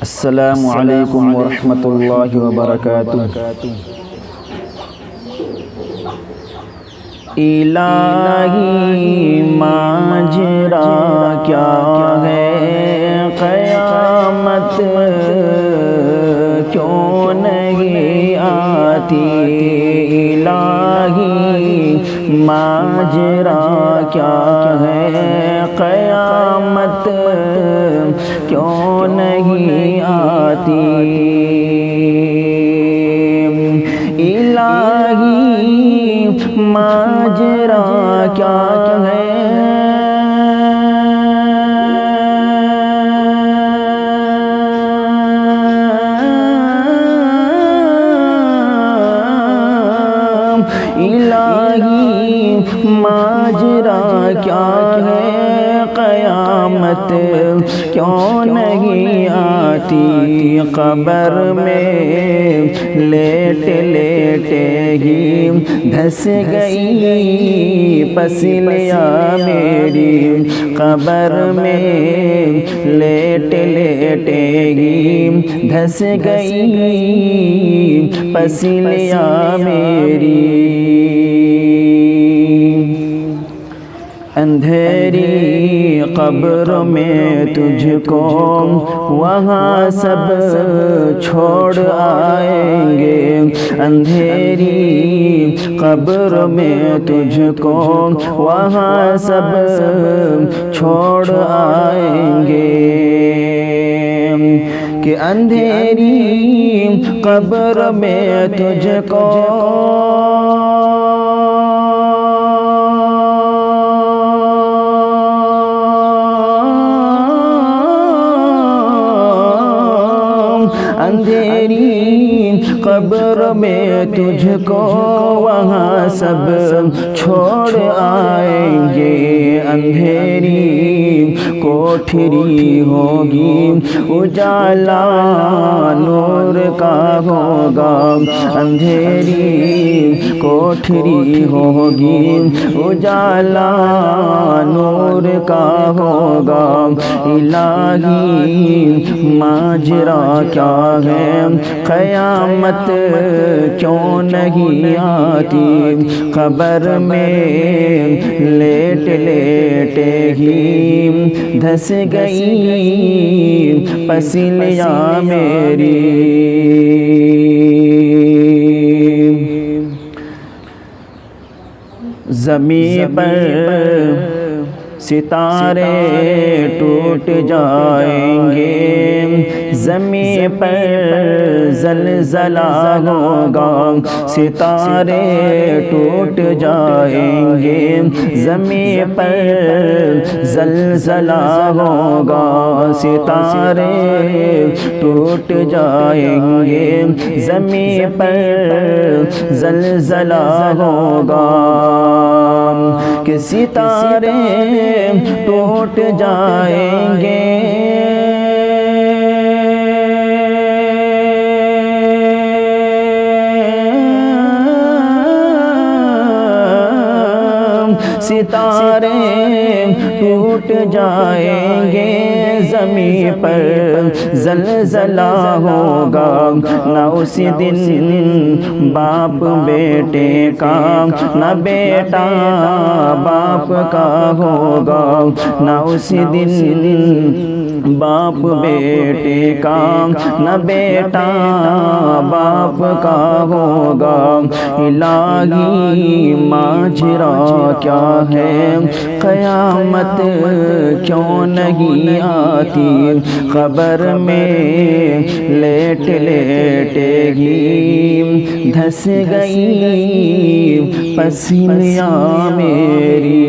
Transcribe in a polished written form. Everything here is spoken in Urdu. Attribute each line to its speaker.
Speaker 1: السلام علیکم ورحمۃ اللہ وبرکاتہ۔ الہی ماجرا کیا ہے، قیامت کیوں نہیں آتی؟ الہی ماجرا کیا ہے، قیامت کیوں نہیں آتی؟ الہی ماجرا کیا ہے، الہی ماجرا کیا ہے، قیامت کیوں نہیں آتی؟ قبر میں لیٹ لیٹے ہی دھس گئی پسلیاں میری، قبر میں لیٹ لیٹے ہی دھس گئی پسلیاں میری۔ اندھیری قبر میں تجھ کو وہاں سب چھوڑ آئیں گے، اندھیری قبر میں تجھ کو وہاں سب چھوڑ آئیں گے، کہ اندھیری قبر میں تجھ کو اندھیری قبر میں تجھ کو وہاں سب چھوڑ آئیں گے، اندھیری کوٹھری ہوگی اجالا نور کا ہوگا، اندھیری کوٹھری ہوگی اجالا نور کا ہوگا۔ الہی ماجرا کیا ہے، قیامت کیوں نہیں آتی؟ قبر میں لیٹ لیٹے ہی دھس گئی پسلیاں میری۔ زمین پر ستارے ٹوٹ جائیں گے، زمین پر زلزلہ ہوگا، ستارے ٹوٹ جائیں گے، زمین پر زلزلہ ہوگا، ستارے ٹوٹ جائیں گے، زمین پر زلزلہ ہوگا، کہ ستارے ٹوٹ جائیں گے، ستارے ٹوٹ جائیں گے، زمین پر زلزلہ ہوگا، نہ اس دن باپ بیٹے کا، نہ بیٹا باپ کا ہوگا، نہ اس دن باپ بیٹے کا، نہ بیٹا باپ کا ہوگا۔ الہی ماجرا کیا ہے، قیامت کیوں نہیں آتی؟ قبر میں لیٹ لیٹے ہی دھس گئی پسلیاں میری۔